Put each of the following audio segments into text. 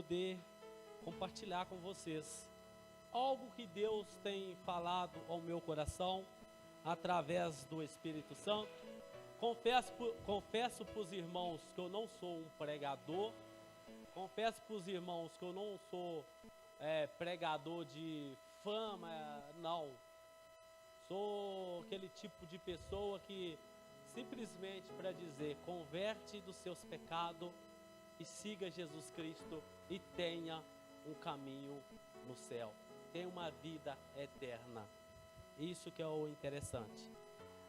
poder compartilhar com vocês algo que Deus tem falado ao meu coração através do Espírito Santo. Confesso para os irmãos que eu não sou um pregador, confesso para os irmãos que eu não sou pregador de fama, não. Sou aquele tipo de pessoa que simplesmente para dizer, converte dos seus pecados e siga Jesus Cristo e tenha um caminho no céu, tenha uma vida eterna. Isso que é o interessante.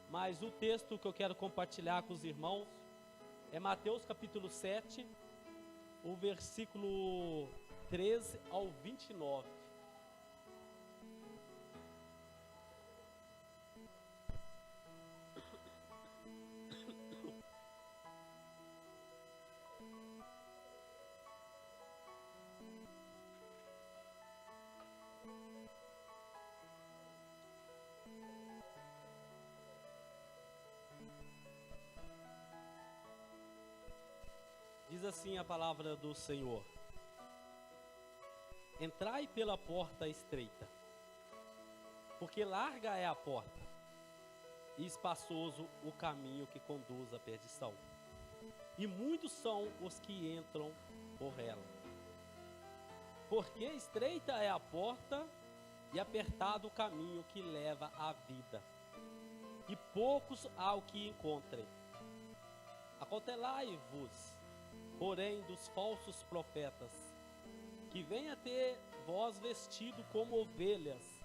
Mas o texto que eu quero compartilhar com os irmãos é Mateus capítulo 7, o versículo 13 ao 29. Diz assim a palavra do Senhor: entrai pela porta estreita, porque larga é a porta, e espaçoso o caminho que conduz à perdição, e muitos são os que entram por ela. Porque estreita é a porta, e apertado o caminho que leva à vida, e poucos há o que encontrem. Acautelai-vos, porém, dos falsos profetas, que vêm a ter vós vestido como ovelhas,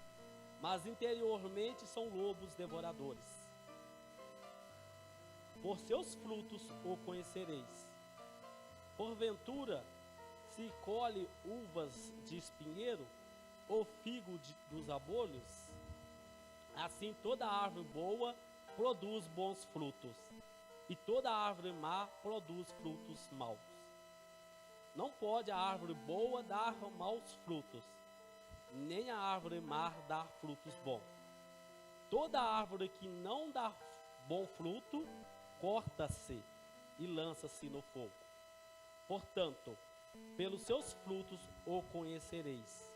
mas interiormente são lobos devoradores. Por seus frutos o conhecereis. Porventura, se colhe uvas de espinheiro, ou figo dos abolhos? Assim toda árvore boa produz bons frutos, e toda árvore má produz frutos maus. Não pode a árvore boa dar maus frutos, nem a árvore má dar frutos bons. Toda árvore que não dá bom fruto, corta-se e lança-se no fogo. Portanto, pelos seus frutos o conhecereis.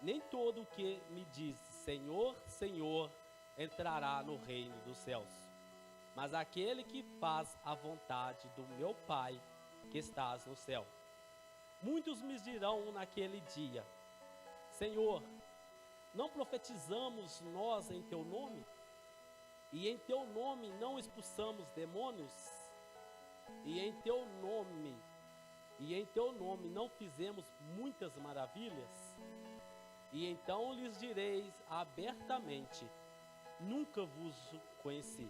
Nem todo o que me diz Senhor, Senhor, entrará no reino dos céus, mas aquele que faz a vontade do meu Pai que estás no céu. Muitos me dirão naquele dia: Senhor, não profetizamos nós em teu nome? E em teu nome não expulsamos demônios? E em teu nome não fizemos muitas maravilhas? E então lhes direis abertamente: nunca vos conheci.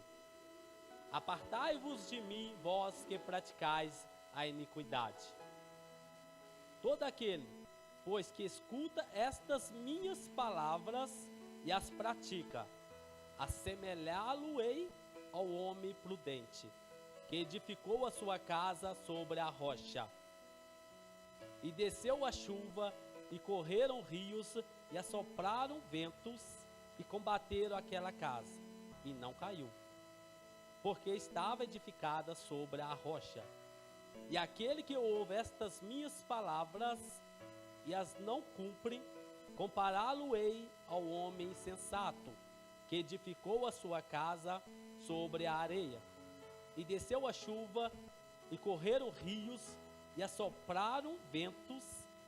Apartai-vos de mim, vós que praticais a iniquidade. Todo aquele, pois, que escuta estas minhas palavras e as pratica, assemelhá-lo-ei ao homem prudente, que edificou a sua casa sobre a rocha. E desceu a chuva, e correram rios, e assopraram ventos, e combateram aquela casa, e não caiu, porque estava edificada sobre a rocha. E aquele que ouve estas minhas palavras e as não cumpre, compará-lo-ei ao homem insensato, que edificou a sua casa sobre a areia. E desceu a chuva, e correram rios, e assopraram ventos,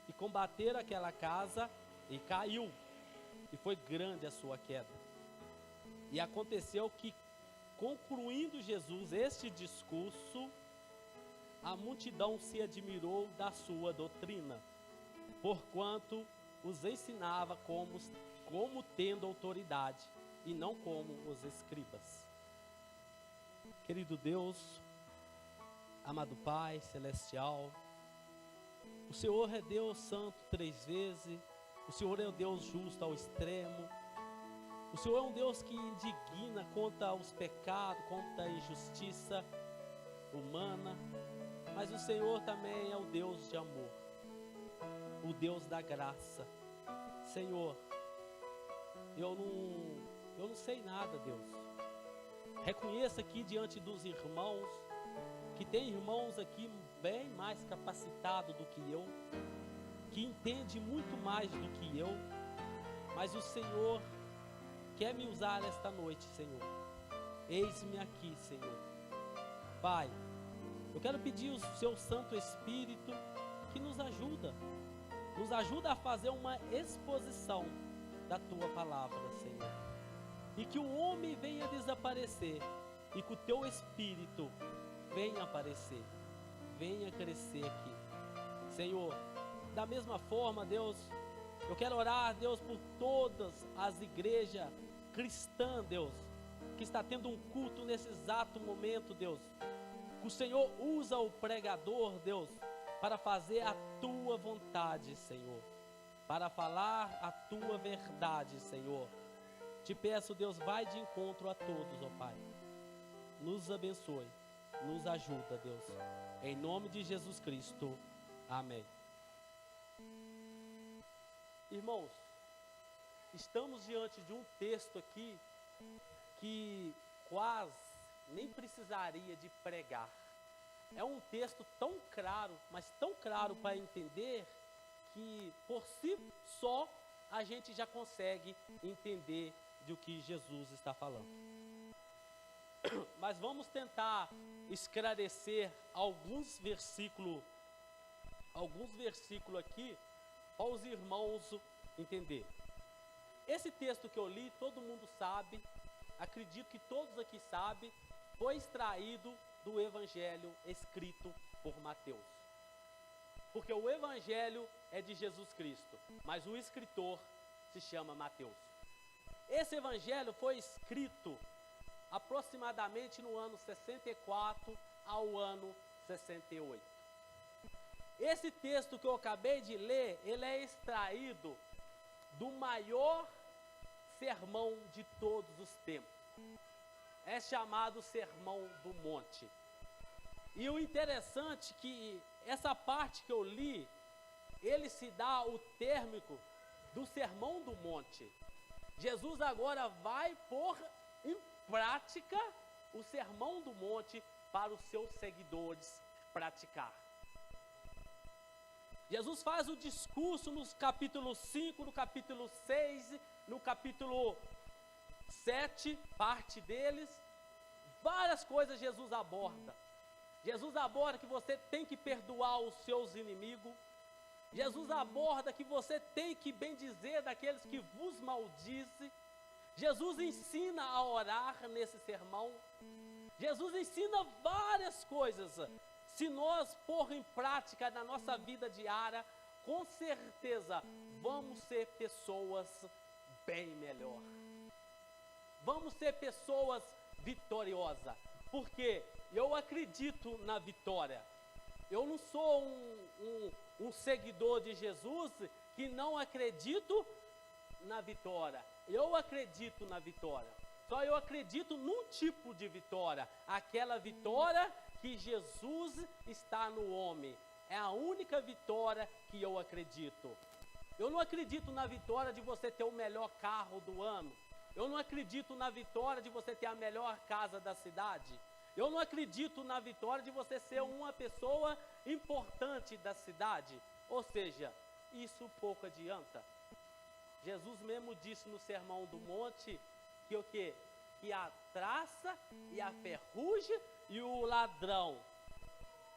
e combateram aquela casa, e caiu, e foi grande a sua queda. E aconteceu que, concluindo Jesus este discurso, a multidão se admirou da sua doutrina, porquanto os ensinava como tendo autoridade, e não como os escribas. Querido Deus, amado Pai celestial, o Senhor é Deus santo 3 vezes, o Senhor é o Deus justo ao extremo, o Senhor é um Deus que indigna contra os pecados, contra a injustiça humana, mas o Senhor também é o Deus de amor, o Deus da graça. Senhor, eu não sei nada, Deus. Reconheça aqui diante dos irmãos, que tem irmãos aqui bem mais capacitado do que eu, que entende muito mais do que eu, mas o Senhor quer me usar esta noite, Senhor. Eis-me aqui, Senhor. Pai, eu quero pedir o Seu Santo Espírito que nos ajuda a fazer uma exposição da Tua palavra, Senhor. E que o homem venha desaparecer e que o Teu Espírito venha aparecer, venha crescer aqui. Senhor, da mesma forma, Deus, eu quero orar, Deus, por todas as igrejas cristãs, Deus, que está tendo um culto nesse exato momento, Deus. Que o Senhor usa o pregador, Deus, para fazer a Tua vontade, Senhor. Para falar a Tua verdade, Senhor. Te peço, Deus, vai de encontro a todos, ó Pai. Nos abençoe, nos ajuda, Deus. Em nome de Jesus Cristo. Amém. Irmãos, estamos diante de um texto aqui que quase nem precisaria de pregar. É um texto tão claro, mas tão claro para entender, que por si só a gente já consegue entender do que Jesus está falando. Mas vamos tentar esclarecer alguns versículos aqui para os irmãos entender. Esse texto que eu li, todo mundo sabe, acredito que todos aqui sabem, foi extraído do Evangelho escrito por Mateus. Porque o Evangelho é de Jesus Cristo, mas o escritor se chama Mateus. Esse Evangelho foi escrito aproximadamente no ano 64 ao ano 68. Esse texto que eu acabei de ler, ele é extraído do maior sermão de todos os tempos. É chamado Sermão do Monte. E o interessante é que essa parte que eu li, ele se dá o término do Sermão do Monte. Jesus agora vai pôr em prática o Sermão do Monte para os seus seguidores praticar. Jesus faz o discurso no capítulo 5, no capítulo 6, no capítulo 7, parte deles. Várias coisas Jesus aborda. Jesus aborda que você tem que perdoar os seus inimigos. Jesus aborda que você tem que bendizer daqueles que vos maldizem. Jesus ensina a orar nesse sermão. Jesus ensina várias coisas. Se nós pôr em prática na nossa vida diária, com certeza vamos ser pessoas bem melhor. Vamos ser pessoas vitoriosas. Porque eu acredito na vitória. Eu não sou um seguidor de Jesus que não acredito na vitória. Eu acredito na vitória. Só eu acredito num tipo de vitória. Aquela vitória que Jesus está no homem. É a única vitória que eu acredito. Eu não acredito na vitória de você ter o melhor carro do ano. Eu não acredito na vitória de você ter a melhor casa da cidade. Eu não acredito na vitória de você ser uma pessoa importante da cidade. Ou seja, isso pouco adianta. Jesus mesmo disse no Sermão do Monte que o quê? Que a traça e a ferrugem e o ladrão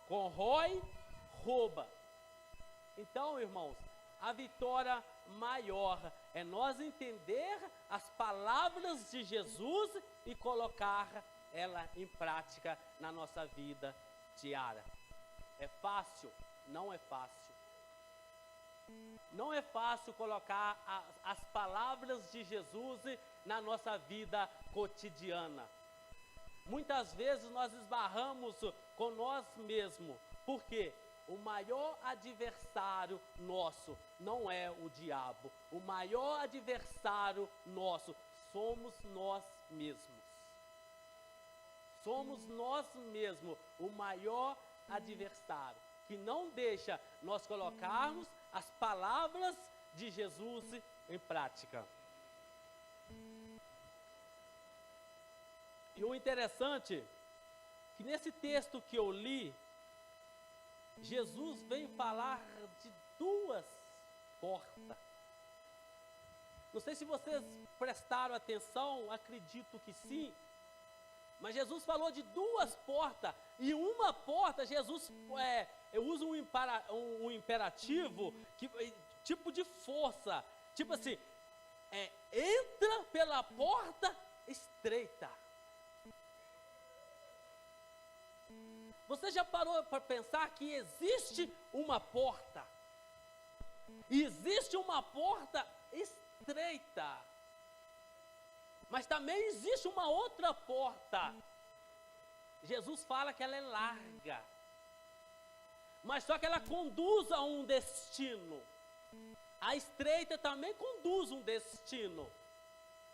corrói, rouba. Então, irmãos, a vitória maior é nós entender as palavras de Jesus e colocar ela em prática na nossa vida diária. É fácil? Não é fácil. Não é fácil colocar as palavras de Jesus na nossa vida cotidiana. Muitas vezes nós esbarramos com nós mesmos. Por quê? O maior adversário nosso não é o diabo. O maior adversário nosso somos nós mesmos. Somos nós mesmos o maior adversário, que não deixa nós colocarmos as palavras de Jesus em prática. E o interessante é que nesse texto que eu li, Jesus vem falar de duas portas. Não sei se vocês prestaram atenção, acredito que sim, mas Jesus falou de duas portas, e uma porta, Jesus usa um imperativo, tipo de força, tipo assim, entra pela porta estreita. Você já parou para pensar que existe uma porta? Existe uma porta estreita, mas também existe uma outra porta. Jesus fala que ela é larga, mas só que ela conduz a um destino. A estreita também conduz um destino.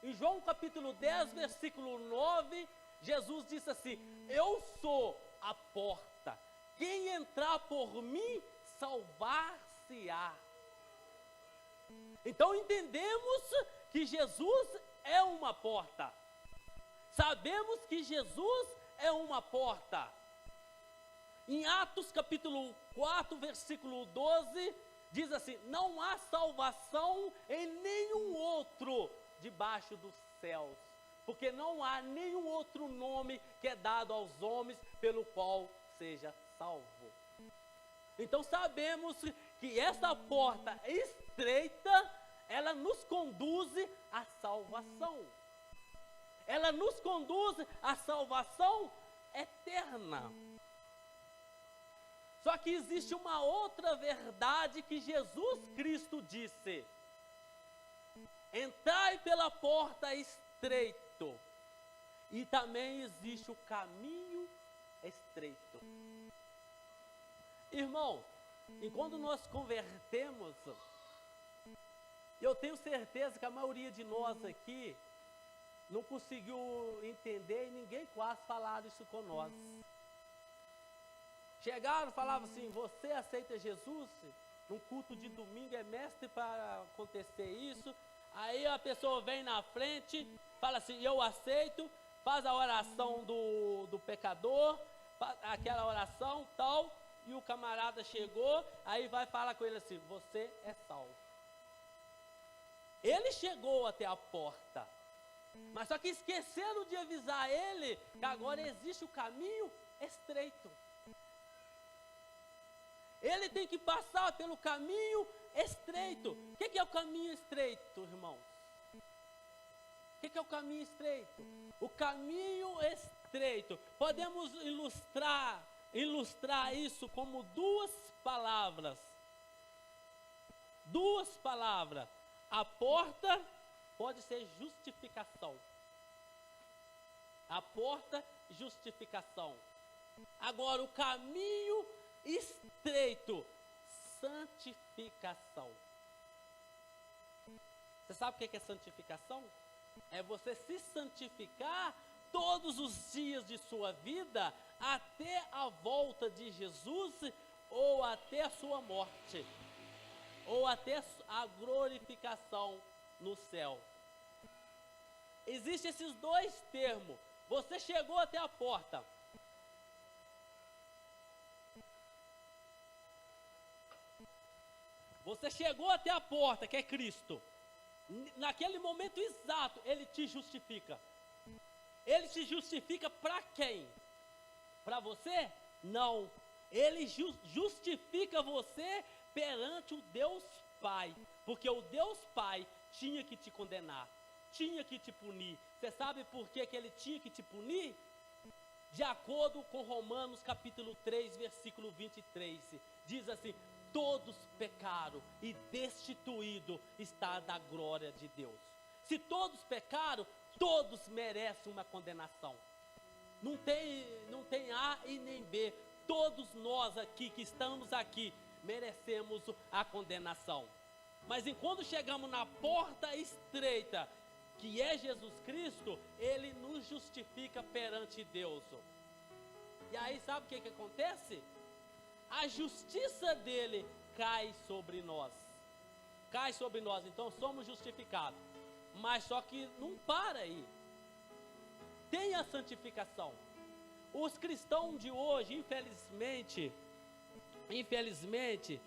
Em João capítulo 10, versículo 9, Jesus disse assim: eu sou a porta, quem entrar por mim salvar-se-á. Então entendemos que Jesus é uma porta. Sabemos que Jesus é uma porta. Em Atos capítulo 4, versículo 12, diz assim: não há salvação em nenhum outro debaixo dos céus, porque não há nenhum outro nome que é dado aos homens pelo qual seja salvo. Então sabemos que essa porta estreita, ela nos conduz à salvação. Ela nos conduz à salvação eterna. Só que existe uma outra verdade que Jesus Cristo disse: entrai pela porta estreito, e também existe o caminho estreito. Irmãos, enquanto nós convertemos, eu tenho certeza que a maioria de nós aqui não conseguiu entender, e ninguém quase falaram isso com nós. Chegaram, falavam assim: você aceita Jesus? Num culto de domingo é mestre para acontecer isso. Aí a pessoa vem na frente, fala assim: eu aceito, faz a oração do pecador, aquela oração tal, e o camarada chegou, aí vai falar com ele assim: você é salvo. Ele chegou até a porta, mas só que esqueceram de avisar ele que agora existe o caminho estreito. Ele tem que passar pelo caminho estreito. O que é o caminho estreito, irmãos? O que é o caminho estreito? O caminho estreito, podemos ilustrar isso como duas palavras. Duas palavras. A porta pode ser justificação. A porta, justificação. Agora, o caminho estreito, santificação. Você sabe o que é santificação? É você se santificar todos os dias de sua vida até a volta de Jesus, ou até a sua morte, ou até a glorificação no céu. Existem esses dois termos. Você chegou até a porta. Você chegou até a porta, que é Cristo. Naquele momento exato, Ele te justifica. Ele te justifica para quem? Para você? Não. Ele justifica você perante o Deus Pai. Porque o Deus Pai tinha que te condenar, tinha que te punir. Você sabe por que Ele tinha que te punir? De acordo com Romanos capítulo 3, versículo 23. Diz assim: todos pecaram e destituído está da glória de Deus. Se todos pecaram, todos merecem uma condenação. Não tem A e nem B. Todos nós aqui que estamos aqui merecemos a condenação. Mas enquanto chegamos na porta estreita, que é Jesus Cristo, Ele nos justifica perante Deus. E aí sabe o que acontece? A justiça dele cai sobre nós. Cai sobre nós, então somos justificados. Mas só que não para aí. Tem a santificação. Os cristãos de hoje, infelizmente, infelizmente,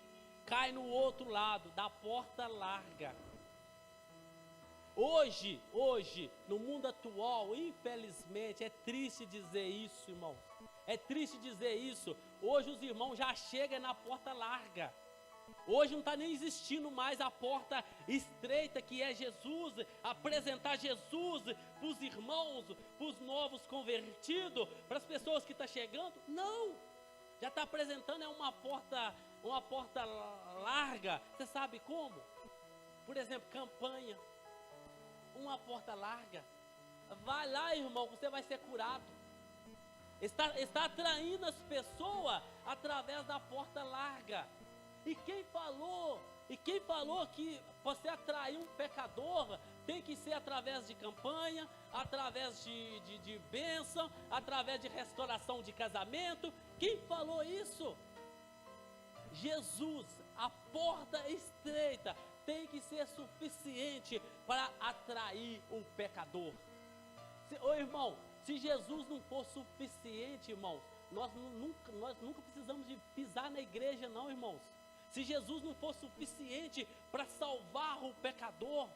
cai no outro lado, da porta larga. Hoje, no mundo atual, infelizmente, é triste dizer isso, irmãos. É triste dizer isso. Hoje os irmãos já chegam na porta larga. Hoje não está nem existindo mais a porta estreita que é Jesus, apresentar Jesus para os irmãos, para os novos convertidos, para as pessoas que estão chegando. Não, já está apresentando uma porta larga. Você sabe como? Por exemplo, campanha, uma porta larga. Vai lá, irmão, você vai ser curado. Está atraindo as pessoas através da porta larga. E quem falou que você atrair um pecador tem que ser através de campanha, através de bênção, através de restauração de casamento? Quem falou isso? Jesus, a porta estreita tem que ser suficiente para atrair um pecador. Ô irmão, se Jesus não for suficiente, irmãos, nós nunca precisamos de pisar na igreja, não, irmãos. Se Jesus não for suficiente para salvar o pecador,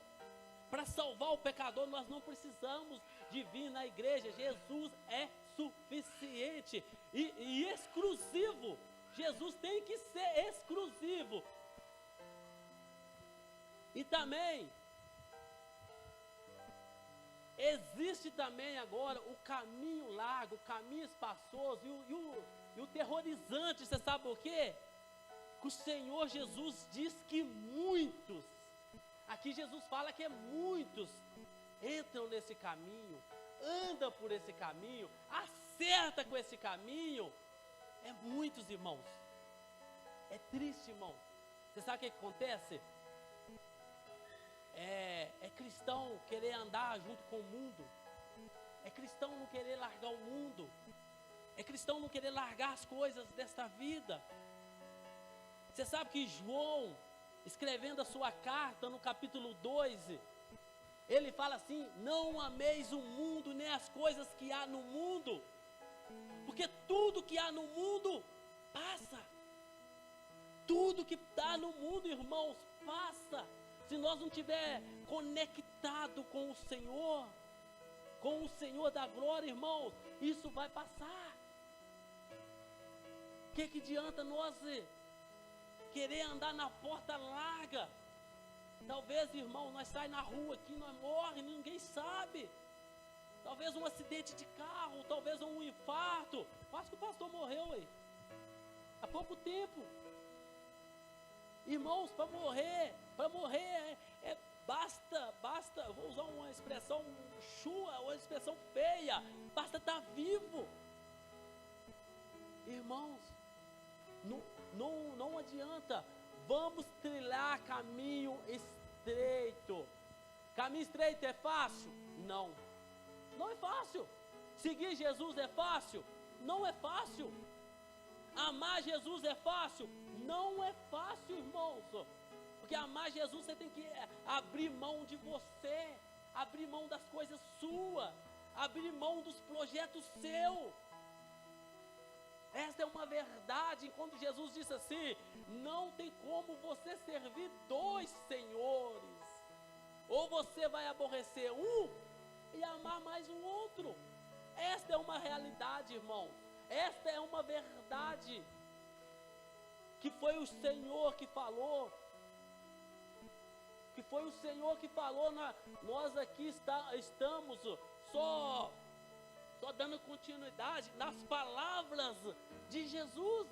nós não precisamos de vir na igreja. Jesus é suficiente e exclusivo. Jesus tem que ser exclusivo. E também existe também agora o caminho largo, o caminho espaçoso e o terrorizante. Você sabe o quê? Que o Senhor Jesus diz que muitos, aqui Jesus fala que muitos entram nesse caminho, andam por esse caminho, acerta com esse caminho. É muitos, irmãos. É triste, irmão. Você sabe o que acontece? É cristão querer andar junto com o mundo. É cristão não querer largar o mundo. É cristão não querer largar as coisas desta vida. Você sabe que João, escrevendo a sua carta no capítulo 2, ele fala assim: não ameis o mundo nem as coisas que há no mundo, porque tudo que há no mundo passa. Tudo que está no mundo, irmãos, passa. Se nós não estiver conectado com o Senhor da glória, irmãos, isso vai passar. O que adianta nós querer andar na porta larga? Talvez, irmão, nós saímos na rua aqui, nós morremos, ninguém sabe. Talvez um acidente de carro, talvez um infarto. Quase que o pastor morreu aí, há pouco tempo. Irmãos, para morrer basta, eu vou usar uma expressão chua, uma expressão feia, basta estar vivo. Irmãos, não adianta. Vamos trilhar caminho estreito. Caminho estreito é fácil? Não é fácil. Seguir Jesus é fácil? Não é fácil. Amar Jesus é fácil? Não é fácil, irmãos. Porque amar Jesus, você tem que abrir mão de você, abrir mão das coisas suas, abrir mão dos projetos seus. Esta é uma verdade. Quando Jesus disse assim: não tem como você servir dois senhores. Ou você vai aborrecer um e amar mais um outro. Esta é uma realidade, irmão. Esta é uma verdade que foi o Senhor que falou. Nós aqui estamos só dando continuidade nas palavras de Jesus.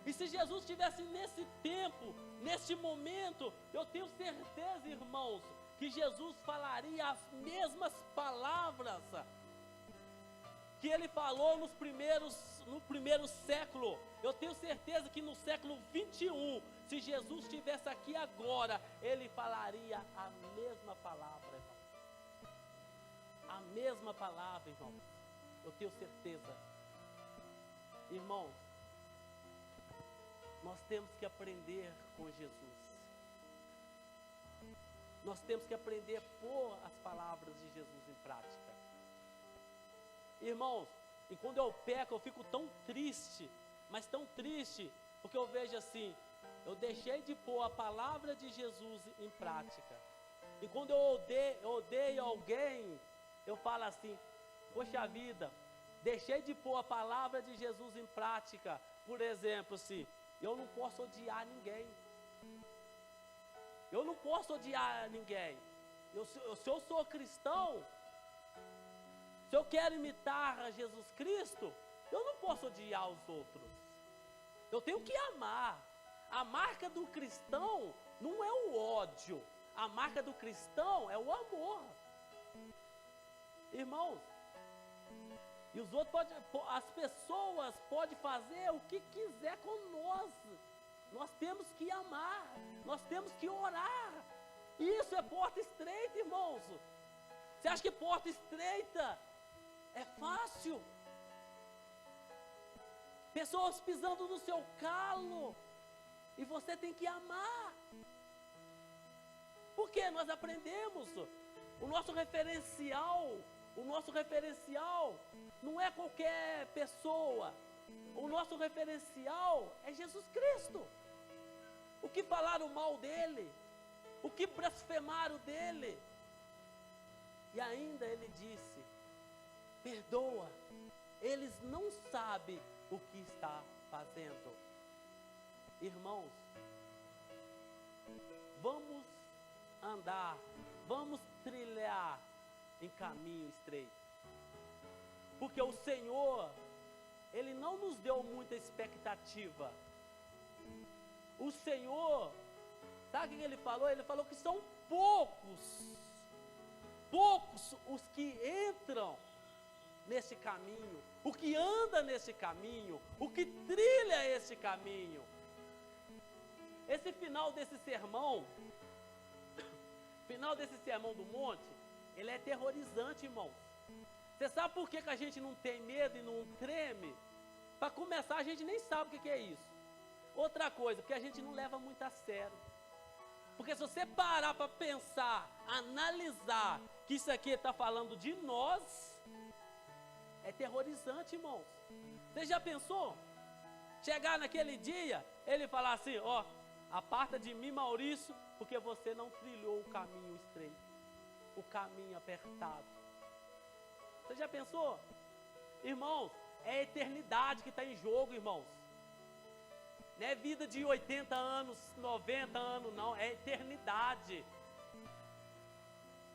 E se Jesus estivesse nesse tempo, neste momento, eu tenho certeza, irmãos, que Jesus falaria as mesmas palavras que ele falou no primeiro século. Eu tenho certeza que no século 21, se Jesus estivesse aqui agora, ele falaria a mesma palavra, irmão. A mesma palavra, irmão. Eu tenho certeza. Irmãos, nós temos que aprender com Jesus. Nós temos que aprender a pôr as palavras de Jesus em prática. Irmãos, e quando eu peco, eu fico tão triste, mas tão triste, Porque eu vejo assim, eu deixei de pôr a palavra de Jesus em prática. E quando eu odeio alguém, eu falo assim, poxa vida, deixei de pôr a palavra de Jesus em prática. Por exemplo, se eu não posso odiar ninguém. Eu não posso odiar ninguém. Se eu sou cristão, se eu quero imitar a Jesus Cristo, eu não posso odiar os outros. Eu tenho que amar. A marca do cristão não é o ódio. A marca do cristão é o amor. Irmãos, e os outros as pessoas podem fazer o que quiser com nós. Nós temos que amar. Nós temos que orar. Isso é porta estreita, irmãos. Você acha que porta estreita é fácil? Pessoas pisando no seu calo. E você tem que amar. Porque nós aprendemos. O nosso referencial não é qualquer pessoa. O nosso referencial é Jesus Cristo. O que falaram mal dele? O que blasfemaram dele? E ainda ele disse, perdoa, eles não sabem o que está fazendo. Irmãos, vamos andar, vamos trilhar em caminho estreito. Porque o Senhor, Ele não nos deu muita expectativa. O Senhor, sabe o que Ele falou? Ele falou que são poucos os que entram nesse caminho, o que anda nesse caminho, o que trilha esse caminho. Esse final desse sermão do monte, ele é aterrorizante, irmãos. Você sabe por que a gente não tem medo e não treme? Para começar, a gente nem sabe o que é isso. Outra coisa, porque a gente não leva muito a sério. Porque se você parar para pensar, analisar, que isso aqui está falando de nós, é aterrorizante, irmãos. Você já pensou? Chegar naquele dia, ele falar assim, ó, aparta de mim, Maurício, porque você não trilhou o caminho estreito, o caminho apertado. Você já pensou? Irmãos, é a eternidade que está em jogo, irmãos. Não é vida de 80 anos, 90 anos, não. É eternidade.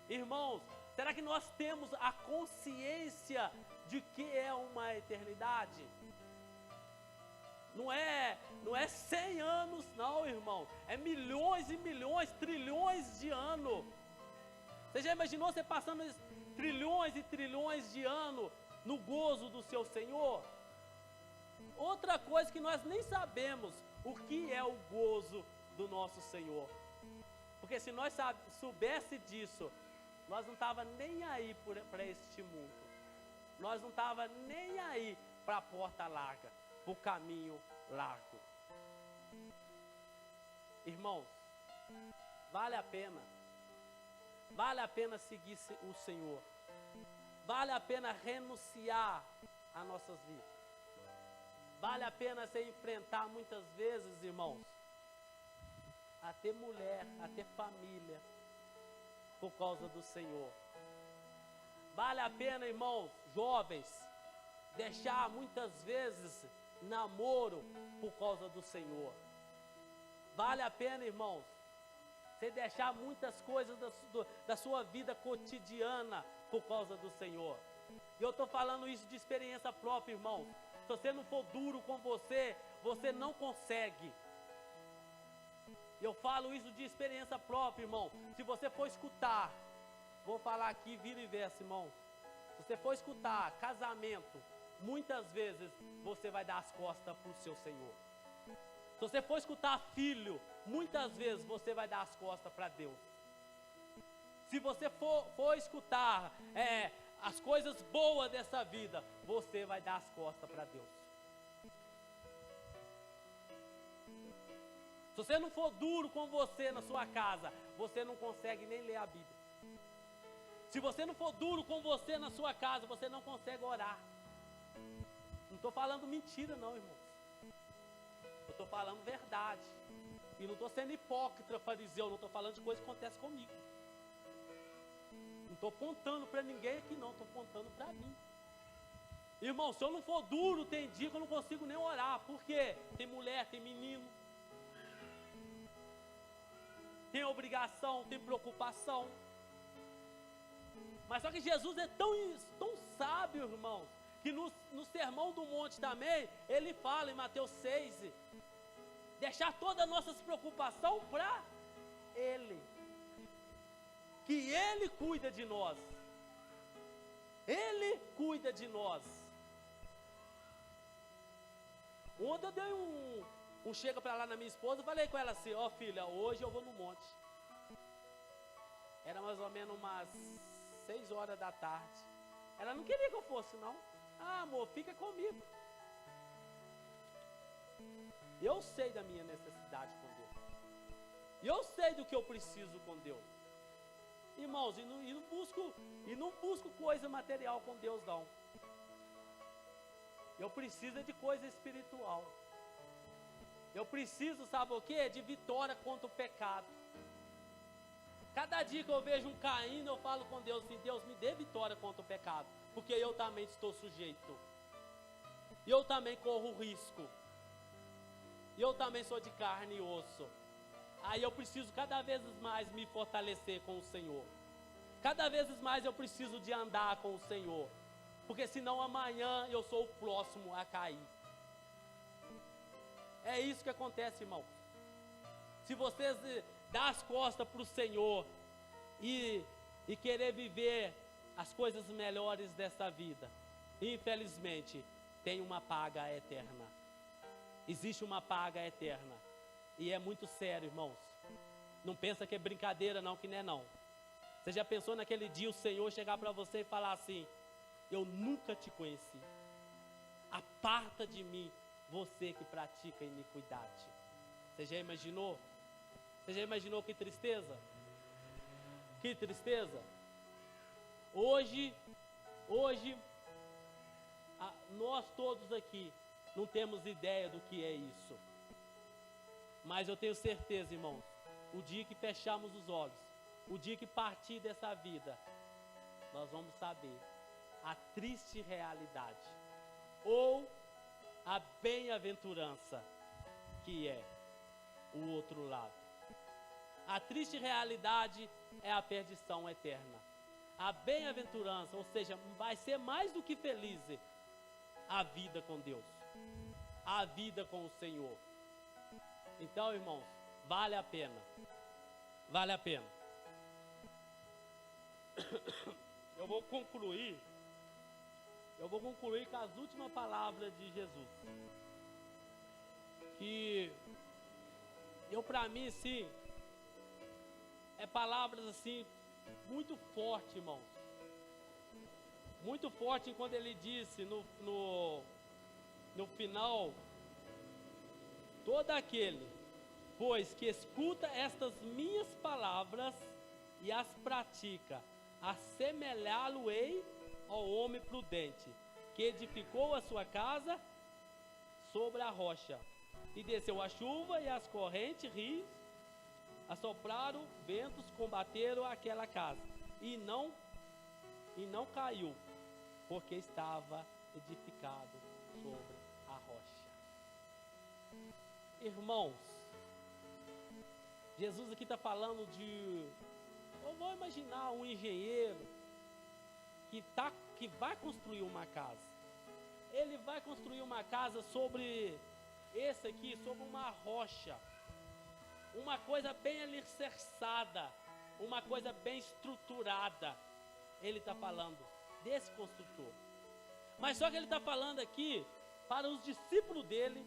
Irmãos, será que nós temos a consciência de que é uma eternidade? Não é 100 anos, não, irmão. É milhões e milhões, trilhões de anos. Você já imaginou você passando trilhões e trilhões de anos no gozo do seu Senhor? Outra coisa que nós nem sabemos o que é o gozo do nosso Senhor. Porque se nós soubesse disso, nós não estava nem aí para este mundo. Nós não estava nem aí para a porta larga, para o caminho largo. Irmãos, vale a pena. Vale a pena seguir o Senhor. Vale a pena renunciar a nossas vidas. Vale a pena você enfrentar muitas vezes, irmãos, a ter mulher, a ter família, por causa do Senhor. Vale a pena, irmãos, jovens, deixar muitas vezes namoro por causa do Senhor. Vale a pena, irmãos, você deixar muitas coisas da sua vida cotidiana por causa do Senhor. E eu estou falando isso de experiência própria, irmãos. Se você não for duro com você, você não consegue. Eu falo isso de experiência própria, irmão. Se você for escutar, vou falar aqui, vira e versa, irmão. Se você for escutar casamento, muitas vezes você vai dar as costas para o seu Senhor. Se você for escutar filho, muitas vezes você vai dar as costas para Deus. Se você for escutar as coisas boas dessa vida, você vai dar as costas para Deus. Se você não for duro com você na sua casa, você não consegue nem ler a Bíblia. Se você não for duro com você na sua casa, você não consegue orar. Não estou falando mentira não, irmãos. Eu estou falando verdade. E não estou sendo hipócrita, fariseu, não estou falando de coisa que acontece comigo. Não estou apontando para ninguém aqui não, estou apontando para mim. Irmão, se eu não for duro, tem dia que eu não consigo nem orar. Por quê? Tem mulher, tem menino. Tem obrigação, tem preocupação. Mas só que Jesus é tão sábio, irmãos, que no Sermão do Monte também, ele fala em Mateus 6, deixar todas as nossas preocupações para Ele. Que Ele cuida de nós. Ele cuida de nós. Ontem eu dei um chega para lá na minha esposa, falei com ela assim, ó filha, hoje eu vou no monte. Era mais ou menos umas 6 horas da tarde. Ela não queria que eu fosse não. Ah amor, fica comigo. Eu sei da minha necessidade com Deus. E eu sei do que eu preciso com Deus. Irmãos, e não busco coisa material com Deus não. Eu preciso de coisa espiritual. Eu preciso, sabe o quê? De vitória contra o pecado. Cada dia que eu vejo um caindo, eu falo com Deus assim, Deus me dê vitória contra o pecado. Porque eu também estou sujeito. E eu também corro risco. E eu também sou de carne e osso. Aí eu preciso cada vez mais me fortalecer com o Senhor. Cada vez mais eu preciso de andar com o Senhor. Porque senão amanhã eu sou o próximo a cair. É isso que acontece, irmão. Se vocês dão as costas para o Senhor e querer viver as coisas melhores dessa vida, infelizmente, tem uma paga eterna. Existe uma paga eterna. E é muito sério, irmãos. Não pensa que é brincadeira não, que não é não. Você já pensou naquele dia o Senhor chegar para você e falar assim, eu nunca te conheci. Aparta de mim, você que pratica iniquidade. Você já imaginou? Você já imaginou que tristeza? Que tristeza? Hoje, nós todos aqui não temos ideia do que é isso. Mas eu tenho certeza, irmãos, o dia que fecharmos os olhos, o dia que partir dessa vida, nós vamos saber a triste realidade, ou a bem-aventurança, que é o outro lado. A triste realidade é a perdição eterna. A bem-aventurança, ou seja, vai ser mais do que feliz a vida com Deus, a vida com o Senhor. Então, irmãos, vale a pena. Vale a pena. Eu vou concluir com as últimas palavras de Jesus. Que para mim, sim, é palavras assim, muito forte, irmãos. Muito forte quando ele disse no final, todo aquele, pois que escuta estas minhas palavras e as pratica, assemelhá-lo-ei ao homem prudente, que edificou a sua casa sobre a rocha, e desceu a chuva e as correntes, rios, assopraram, ventos combateram aquela casa, e não caiu, porque estava edificado sobre a rocha. Irmãos, Jesus aqui está falando de, eu vou imaginar um engenheiro que vai construir uma casa. Ele vai construir uma casa sobre sobre uma rocha, uma coisa bem alicerçada, uma coisa bem estruturada. Ele está falando desse construtor. Mas só que ele está falando aqui para os discípulos dele.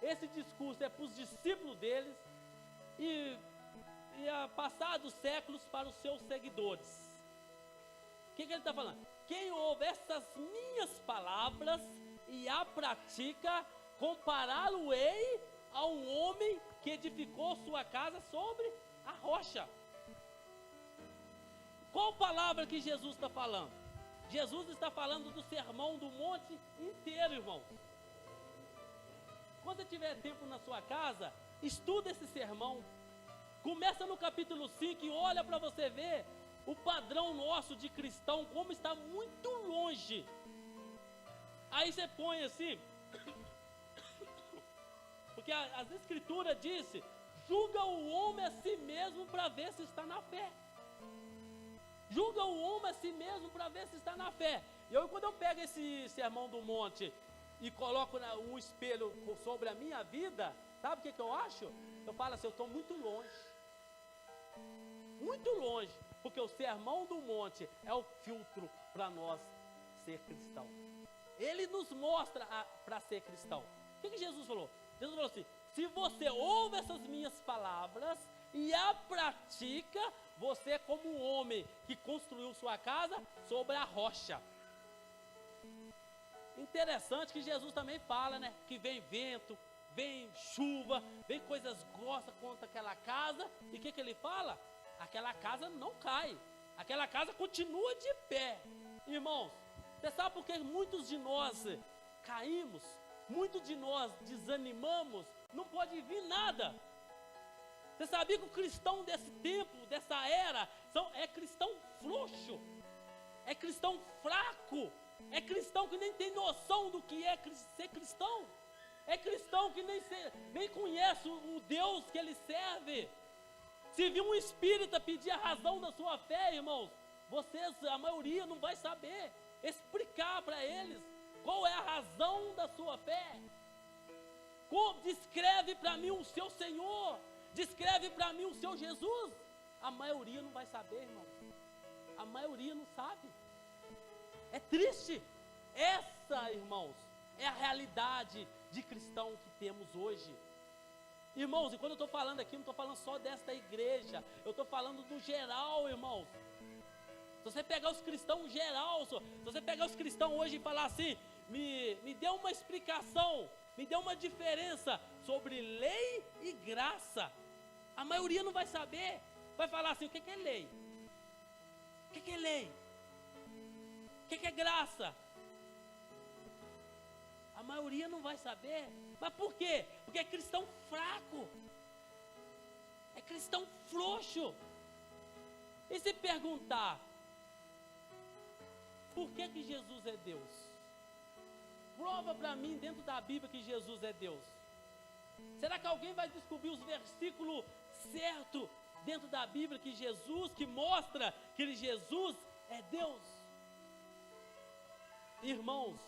Esse discurso é para os discípulos deles e a passar dos séculos para os seus seguidores. O que ele está falando? Quem ouve essas minhas palavras e a pratica, compará-lo-ei a um homem que edificou sua casa sobre a rocha. Qual palavra que Jesus está falando? Jesus está falando do Sermão do Monte inteiro, irmãos. quando você tiver tempo na sua casa, estuda esse sermão. Começa no capítulo 5 e olha para você ver o padrão nosso de cristão, como está muito longe. Aí você põe assim, porque as escrituras dizem, julga o homem a si mesmo para ver se está na fé. Julga o homem a si mesmo para ver se está na fé. E eu, quando eu pego esse sermão do monte e coloco um espelho sobre a minha vida, sabe o que eu acho? Eu falo assim, eu estou muito longe. Muito longe. Porque o sermão do monte é o filtro para nós ser cristão. Ele nos mostra para ser cristão. O que Jesus falou? Jesus falou assim, se você ouve essas minhas palavras e a pratica, você é como um homem que construiu sua casa sobre a rocha. Interessante que Jesus também fala, né? Que vem vento, vem chuva, vem coisas grossas contra aquela casa. E o que ele fala? Aquela casa não cai. Aquela casa continua de pé. Irmãos, você sabe por que muitos de nós caímos? Muitos de nós desanimamos? Não pode vir nada. Você sabia que o cristão desse tempo, dessa era, é cristão frouxo, é cristão fraco, é cristão que nem tem noção do que é ser cristão, é cristão que nem conhece o Deus que ele serve. Se vir um espírita pedir a razão da sua fé, irmãos, vocês, a maioria, não vai saber explicar para eles qual é a razão da sua fé. Descreve para mim o seu Senhor, descreve para mim o seu Jesus. A maioria não vai saber, irmão. A maioria não sabe. É triste. Essa, irmãos, é a realidade de cristão que temos hoje. Irmãos, e quando eu estou falando aqui, não estou falando só desta igreja, eu estou falando do geral, irmãos. Se você pegar os cristãos geral, se você pegar os cristãos hoje e falar assim, me dê uma explicação, me dê uma diferença sobre lei e graça, a maioria não vai saber. Vai falar assim, o que é lei? O que é lei? O que é graça? A maioria não vai saber. Mas por quê? Porque é cristão fraco. É cristão frouxo. E se perguntar, por que Jesus é Deus? Prova para mim dentro da Bíblia que Jesus é Deus. Será que alguém vai descobrir os versículos certos dentro da Bíblia que mostra que Jesus é Deus? Irmãos,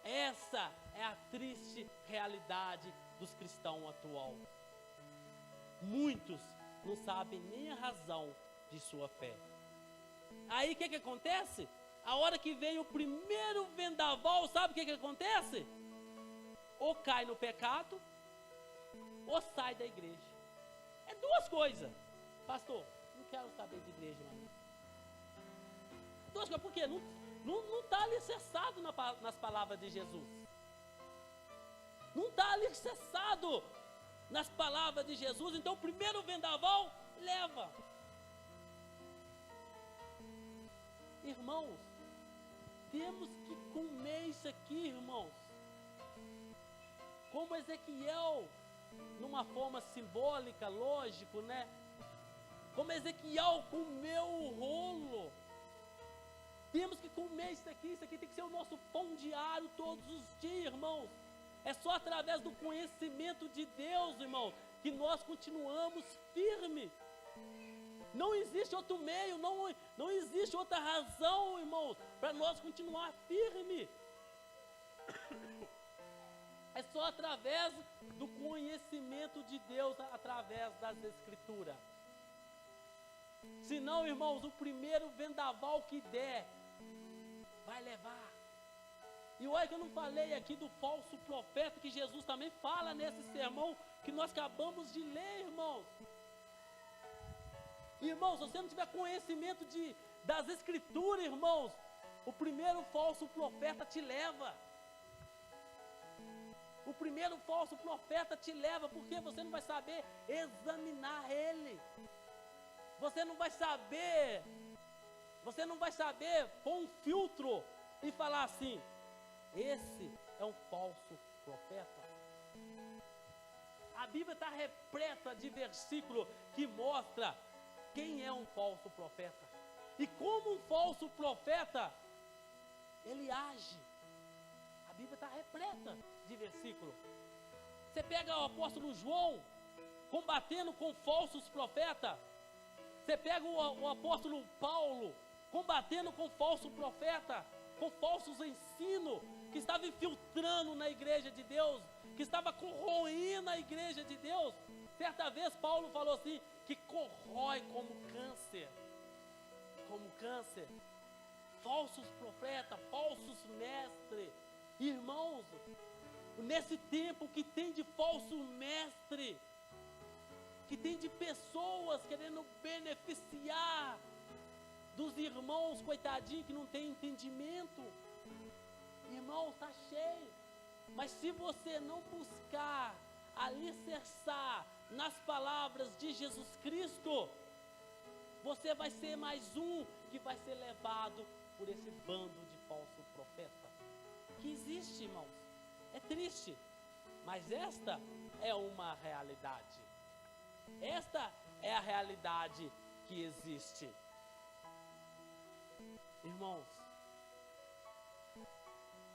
essa é a triste realidade dos cristãos atual. Muitos não sabem nem a razão de sua fé. Aí o que acontece? A hora que vem o primeiro vendaval, sabe o que acontece? Ou cai no pecado, ou sai da igreja. É duas coisas. Pastor, não quero saber de igreja mais. Duas coisas, por quê? Não está alicerçado nas palavras de Jesus. Não está alicerçado nas palavras de Jesus. Então o primeiro vendaval leva. Irmãos, temos que comer isso aqui, irmãos. Como Ezequiel, numa forma simbólica, lógico, né? Como Ezequiel comeu o rolo. Temos que comer isso aqui tem que ser o nosso pão diário todos os dias, irmãos. É só através do conhecimento de Deus, irmãos, que nós continuamos firmes. Não existe outro meio, não existe outra razão, irmãos, para nós continuar firmes. É só através do conhecimento de Deus, através das Escrituras. Senão, irmãos, o primeiro vendaval que der, vai levar. E olha que eu não falei aqui do falso profeta, que Jesus também fala nesse sermão que nós acabamos de ler, irmãos. Irmãos, se você não tiver conhecimento das Escrituras, irmãos, o primeiro falso profeta te leva. O primeiro falso profeta te leva, porque você não vai saber examinar ele. Você não vai saber pôr um filtro e falar assim, esse é um falso profeta. A Bíblia está repleta de versículo que mostra quem é um falso profeta. E como um falso profeta, ele age. A Bíblia está repleta de versículo. Você pega o apóstolo João, combatendo com falsos profetas. Você pega o apóstolo Paulo, combatendo com falso profeta, com falsos ensinos, que estava infiltrando na igreja de Deus, que estava corroendo a igreja de Deus. Certa vez Paulo falou assim, que corrói como câncer. Como câncer. Falsos profetas, falsos mestres. Irmãos, nesse tempo que tem de falso mestre, que tem de pessoas querendo beneficiar dos irmãos, coitadinhos, que não tem entendimento. Irmão, está cheio. Mas se você não buscar alicerçar nas palavras de Jesus Cristo, você vai ser mais um que vai ser levado por esse bando de falso profeta. Que existe, irmãos. É triste, mas esta é uma realidade. Esta é a realidade que existe. Irmãos,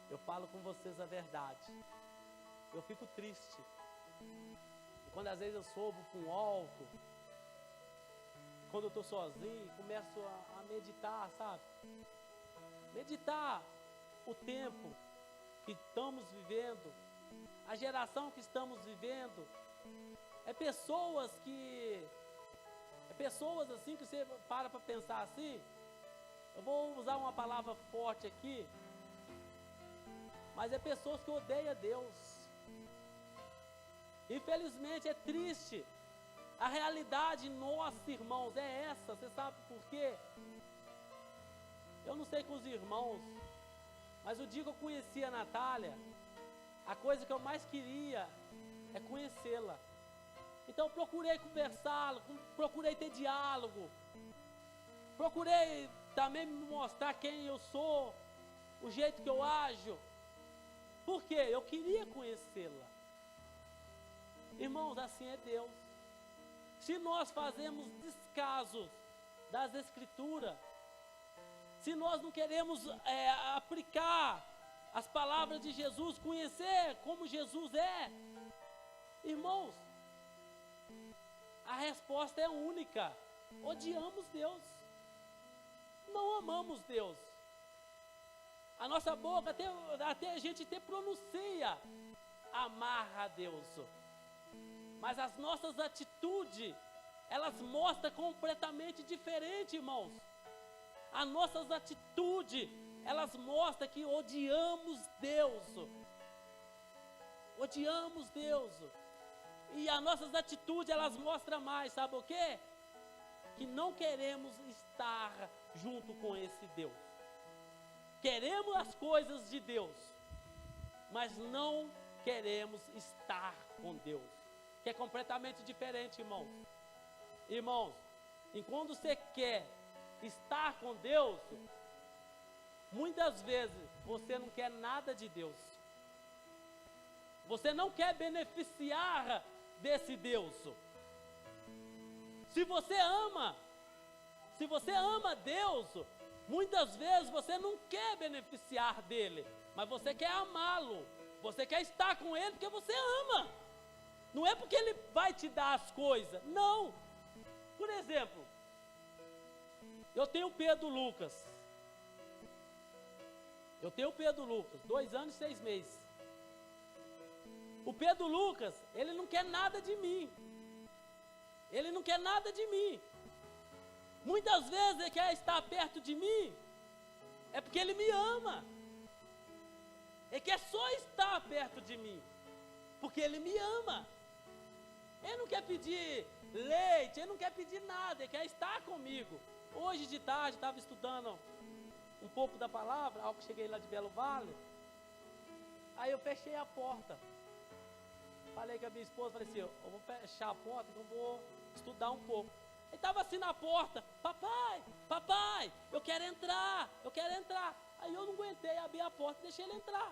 eu falo com vocês a verdade. Eu fico triste. Quando às vezes eu sobo para um alto, quando eu estou sozinho, começo a meditar, sabe? Meditar o tempo que estamos vivendo, a geração que estamos vivendo. É pessoas assim que você para pensar assim. Eu vou usar uma palavra forte aqui, mas é pessoas que odeiam a Deus. Infelizmente é triste. A realidade nossa, irmãos, é essa. Você sabe por quê? Eu não sei com os irmãos, mas o dia que eu conheci a Natália, a coisa que eu mais queria é conhecê-la. Então eu procurei conversá-la, procurei ter diálogo, procurei também me mostrar quem eu sou, o jeito que eu ajo. Por quê? Eu queria conhecê-la. Irmãos, assim é Deus. Se nós fazemos descaso das Escrituras, se nós não queremos aplicar as palavras de Jesus, conhecer como Jesus é, irmãos, a resposta é única: odiamos Deus, não amamos Deus. A nossa boca, até a gente até pronuncia amar a Deus, mas as nossas atitudes, elas mostram completamente diferente, irmãos. As nossas atitudes, elas mostram que odiamos Deus. Odiamos Deus. E as nossas atitudes, elas mostram mais, sabe o quê? Que não queremos estar junto com esse Deus. Queremos as coisas de Deus, mas não queremos estar com Deus, que é completamente diferente, irmãos. Irmãos, e quando você quer estar com Deus, muitas vezes você não quer nada de Deus. Você não quer beneficiar desse Deus. Se você ama Deus, muitas vezes você não quer beneficiar dele, mas você quer amá-lo. Você quer estar com ele porque você ama. Não é porque ele vai te dar as coisas, não. Por exemplo, eu tenho o Pedro Lucas. 2 anos e 6 meses. O Pedro Lucas, ele não quer nada de mim. Ele não quer nada de mim. Muitas vezes ele quer estar perto de mim, é porque ele me ama. Ele quer só estar perto de mim, porque ele me ama. Ele não quer pedir leite, ele não quer pedir nada, ele quer estar comigo. Hoje de tarde, estava estudando um pouco da palavra, ao que cheguei lá de Belo Vale. Aí eu fechei a porta. Falei com a minha esposa, falei assim, eu vou fechar a porta, que eu vou estudar um pouco. Ele estava assim na porta: papai, eu quero entrar. Aí eu não aguentei, abri a porta e deixei ele entrar.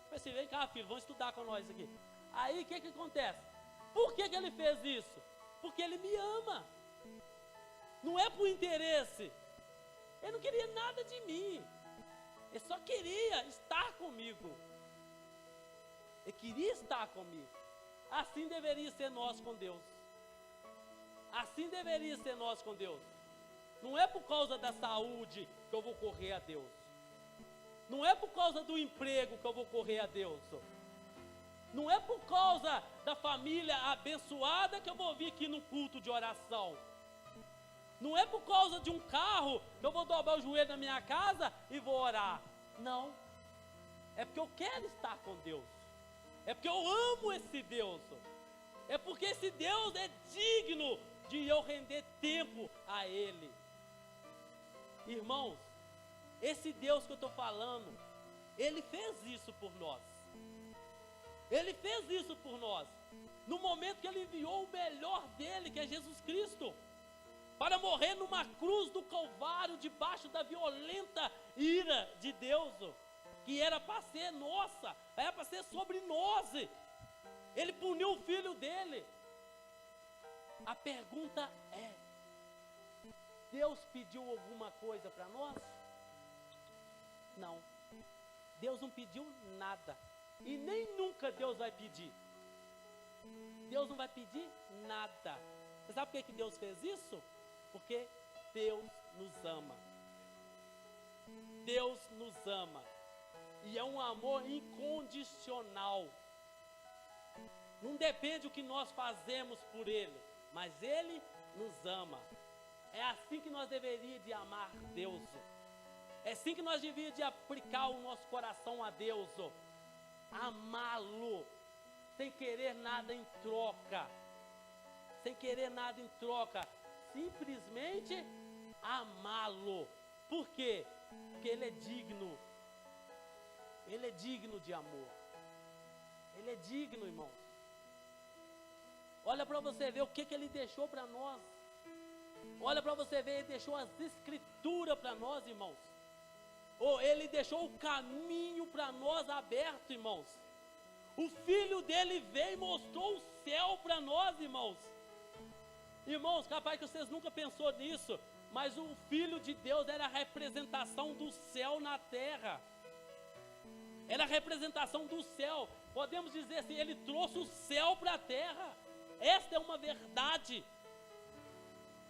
Falei assim: vem cá, filho, vamos estudar com nós aqui. Aí o que acontece? por que ele fez isso? Porque ele me ama. Não é por interesse. Ele não queria nada de mim. Ele só queria estar comigo. Ele queria estar comigo. Assim deveria ser nós com Deus. Assim deveria ser nós com Deus. Não é por causa da saúde que eu vou correr a Deus. Não é por causa do emprego que eu vou correr a Deus. Não é por causa da família abençoada que eu vou vir aqui no culto de oração. Não é por causa de um carro que eu vou dobrar o joelho na minha casa e vou orar. Não. É porque eu quero estar com Deus. É porque eu amo esse Deus. É porque esse Deus é digno de eu render tempo a Ele. Irmãos, esse Deus que eu estou falando, Ele fez isso por nós. Ele fez isso por nós. No momento que Ele enviou o melhor dEle, que é Jesus Cristo, para morrer numa cruz do Calvário, debaixo da violenta ira de Deus, que era para ser nossa, era para ser sobre nós. Ele puniu o filho dele. A pergunta é: Deus pediu alguma coisa para nós? Não. Deus não pediu nada. E nem nunca Deus vai pedir. Deus não vai pedir nada. Você sabe por que Deus fez isso? Porque Deus nos ama. Deus nos ama. E é um amor incondicional. Não depende do que nós fazemos por Ele, mas Ele nos ama. É assim que nós deveríamos de amar Deus. É assim que nós deveríamos de aplicar o nosso coração a Deus. Amá-lo, sem querer nada em troca. Sem querer nada em troca. Simplesmente amá-lo. Por quê? Porque Ele é digno. Ele é digno de amor. Ele é digno, irmãos. Olha para você ver o que Ele deixou para nós. Olha para você ver, Ele deixou as escrituras para nós, irmãos. Ele deixou o caminho para nós aberto, irmãos. O Filho dele veio e mostrou o céu para nós, irmãos. Irmãos, capaz que vocês nunca pensou nisso, mas o Filho de Deus era a representação do céu na terra. Era a representação do céu. Podemos dizer assim, Ele trouxe o céu para a terra. Esta é uma verdade.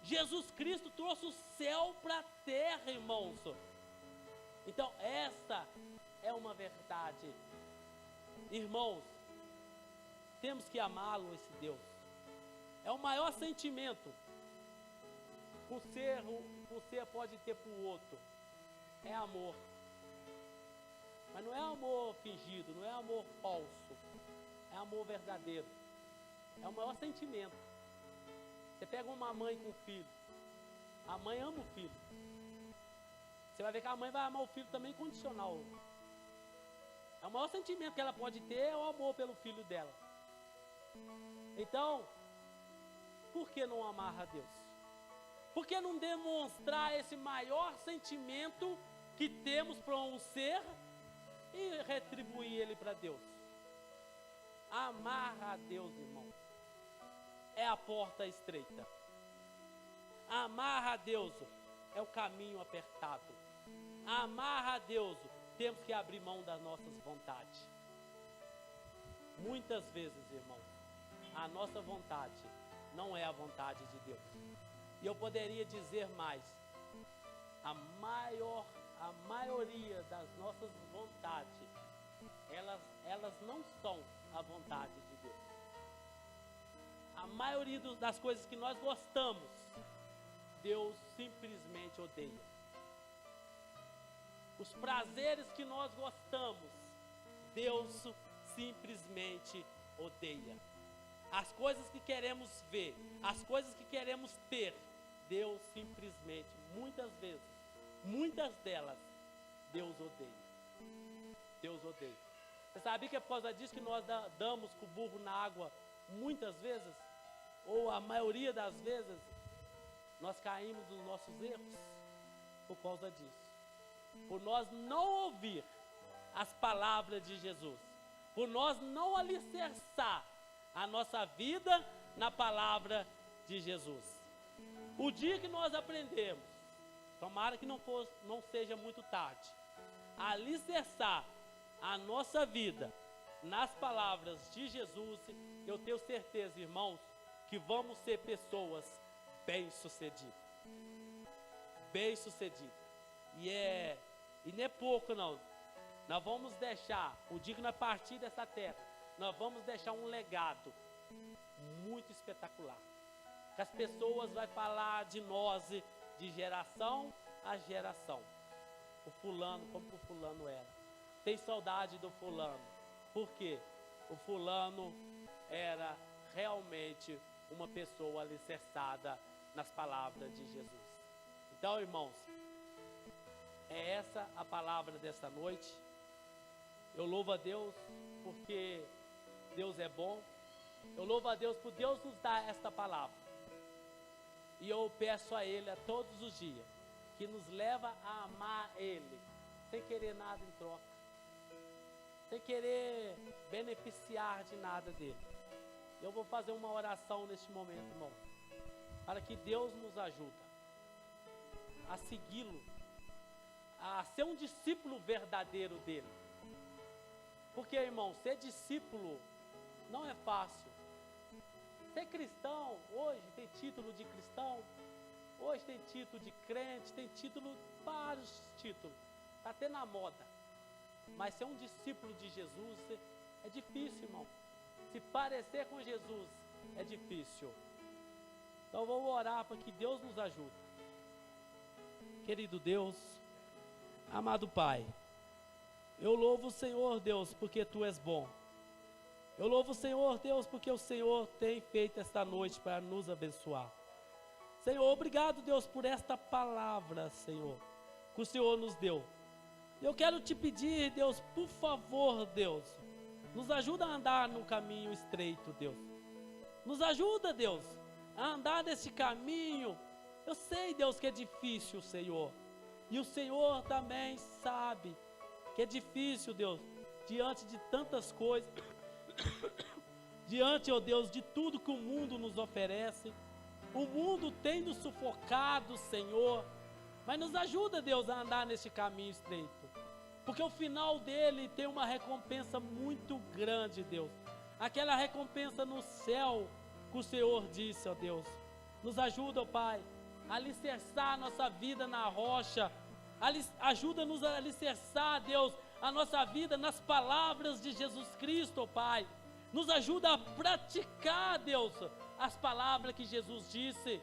Jesus Cristo trouxe o céu para a terra, irmãos. Então, esta é uma verdade. Irmãos, temos que amá-lo, esse Deus. É o maior sentimento que um ser pode ter para o outro. É amor. Mas não é amor fingido, não é amor falso. É amor verdadeiro. É o maior sentimento. Você pega uma mãe com um filho. A mãe ama o filho. Você vai ver que a mãe vai amar o filho também incondicional. É o maior sentimento que ela pode ter, é o amor pelo filho dela. Então, por que não amar a Deus? Por que não demonstrar esse maior sentimento que temos para um ser e retribuir ele para Deus? Amar a Deus, irmão, é a porta estreita. Amar a Deus é o caminho apertado. Amar a Deus, temos que abrir mão das nossas vontades. Muitas vezes, irmãos, a nossa vontade não é a vontade de Deus. E eu poderia dizer mais, a maioria das nossas vontades, elas não são a vontade de Deus. A maioria das coisas que nós gostamos, Deus simplesmente odeia. Os prazeres que nós gostamos, Deus simplesmente odeia. As coisas que queremos ver, as coisas que queremos ter, Deus simplesmente, muitas delas, Deus odeia. Deus odeia. Você sabia que é por causa disso que nós damos com o burro na água muitas vezes? Ou a maioria das vezes, nós caímos nos nossos erros por causa disso. Por nós não ouvir as palavras de Jesus, por nós não alicerçar a nossa vida na palavra de Jesus. O dia que nós aprendemos, tomara que não seja muito tarde, a alicerçar a nossa vida nas palavras de Jesus, eu tenho certeza, irmãos, que vamos ser pessoas bem-sucedidas. Bem-sucedidas. E não é pouco não. Nós vamos deixar, o dia que nós partir dessa terra, nós vamos deixar um legado muito espetacular. Que as pessoas vão falar de nós, de geração a geração. O fulano, como o fulano era. Tem saudade do fulano. Por quê? O fulano era realmente uma pessoa alicerçada nas palavras de Jesus. Então, irmãos, é essa a palavra desta noite. Eu louvo a Deus porque Deus é bom. Eu louvo a Deus por Deus nos dar esta palavra. E eu peço a Ele a todos os dias que nos leva a amar Ele, sem querer nada em troca, sem querer beneficiar de nada dele. Eu vou fazer uma oração neste momento, irmão, para que Deus nos ajude a segui-lo, a ser um discípulo verdadeiro dele. Porque, irmão, ser discípulo não é fácil. Ser cristão, hoje tem título de cristão, hoje tem título de crente, tem título, vários títulos, está até na moda. Mas ser um discípulo de Jesus é difícil, irmão. Se parecer com Jesus é difícil. Então vamos orar para que Deus nos ajude. Querido Deus, amado Pai, eu louvo o Senhor, Deus, porque Tu és bom. Eu louvo o Senhor, Deus, porque o Senhor tem feito esta noite para nos abençoar. Senhor, obrigado, Deus, por esta palavra, Senhor, que o Senhor nos deu. Eu quero te pedir, Deus, por favor, Deus, nos ajuda a andar no caminho estreito, Deus. Nos ajuda, Deus, a andar nesse caminho. Eu sei, Deus, que é difícil, Senhor. E o Senhor também sabe que é difícil, Deus, diante de tantas coisas, diante, ó Deus, de tudo que o mundo nos oferece. O mundo tem nos sufocado, Senhor. Mas nos ajuda, Deus, a andar nesse caminho estreito. Porque o final dele tem uma recompensa muito grande, Deus. Aquela recompensa no céu que o Senhor disse, ó Deus. Nos ajuda, ó Pai, a alicerçar a nossa vida na rocha. Ajuda-nos a alicerçar, Deus, a nossa vida nas palavras de Jesus Cristo, ó Pai. Nos ajuda a praticar, Deus, as palavras que Jesus disse.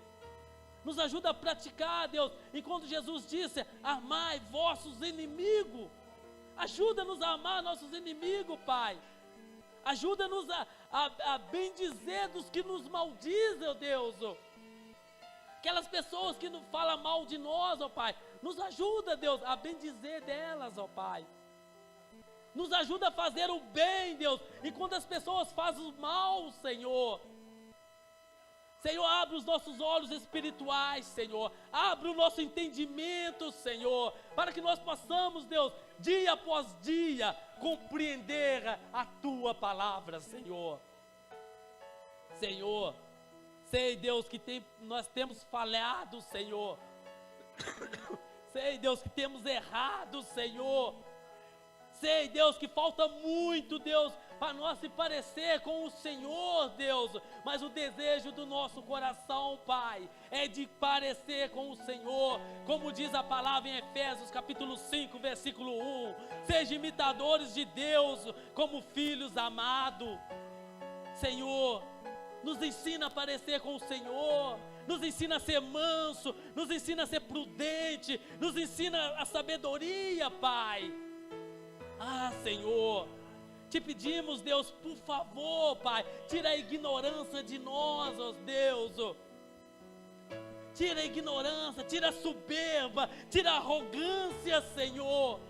Nos ajuda a praticar, Deus. E quando Jesus disse, amai vossos inimigos, ajuda-nos a amar nossos inimigos, Pai. Ajuda-nos a bendizer dos que nos maldizem, ó Deus. Aquelas pessoas que não falam mal de nós, ó Pai. Nos ajuda, Deus, a bendizer delas, ó Pai. Nos ajuda a fazer o bem, Deus. E quando as pessoas fazem o mal, Senhor, abre os nossos olhos espirituais, Senhor. Abre o nosso entendimento, Senhor, para que nós possamos, Deus, dia após dia, compreender a Tua palavra, Senhor. Senhor, sei, Deus, que nós temos falhado, Senhor. Sei, Deus, que temos errado, Senhor. Sei, Deus, que falta muito, Deus, para nós se parecer com o Senhor, Deus. Mas o desejo do nosso coração, Pai, é de parecer com o Senhor. Como diz a palavra em Efésios capítulo 5, versículo 1. Sejam imitadores de Deus como filhos amados. Senhor, nos ensina a parecer com o Senhor. Nos ensina a ser manso. Nos ensina a ser prudente. Nos ensina a sabedoria, Pai. Ah, Senhor, te pedimos, Deus, por favor, Pai, tira a ignorância de nós, ó Deus. Tira a ignorância, tira a soberba, tira a arrogância, Senhor.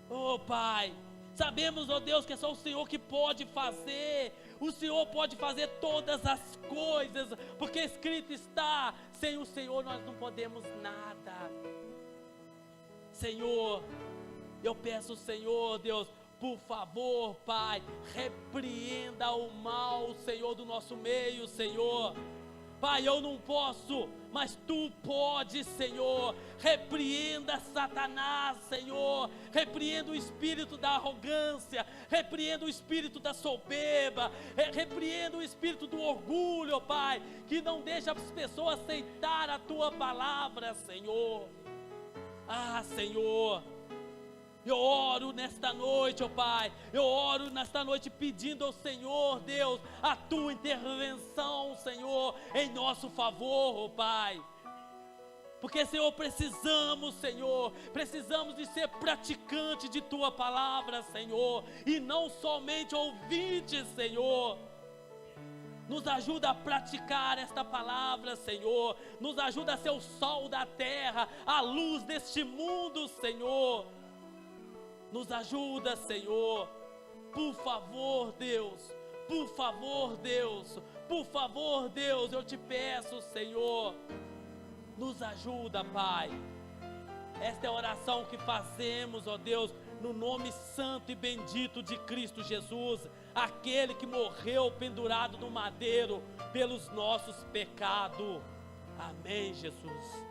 Oh, Pai, sabemos, ó Deus, que é só o Senhor que pode fazer. O Senhor pode fazer todas as coisas, porque escrito está, sem o Senhor nós não podemos nada. Senhor, eu peço, Senhor, Deus, Por favor, Pai, repreenda o mal, Senhor, do nosso meio, Senhor. Pai, eu não posso, mas Tu podes, Senhor. Repreenda Satanás, Senhor. Repreenda o espírito da arrogância. Repreenda o espírito da soberba. Repreenda o espírito do orgulho, Pai, que não deixa as pessoas aceitar a Tua palavra, Senhor. Ah, Senhor, eu oro nesta noite, ó Pai, eu oro nesta noite pedindo ao Senhor, Deus, a Tua intervenção, Senhor, em nosso favor, ó Pai. Porque, Senhor, precisamos de ser praticante de Tua palavra, Senhor, e não somente ouvintes, Senhor. Nos ajuda a praticar esta palavra, Senhor. Nos ajuda a ser o sol da terra, a luz deste mundo, Senhor. Nos ajuda, Senhor. Por favor, Deus. Por favor, Deus. Por favor, Deus, eu te peço, Senhor. Nos ajuda, Pai. Esta é a oração que fazemos, ó Deus, no nome santo e bendito de Cristo Jesus, aquele que morreu pendurado no madeiro pelos nossos pecados. Amém, Jesus.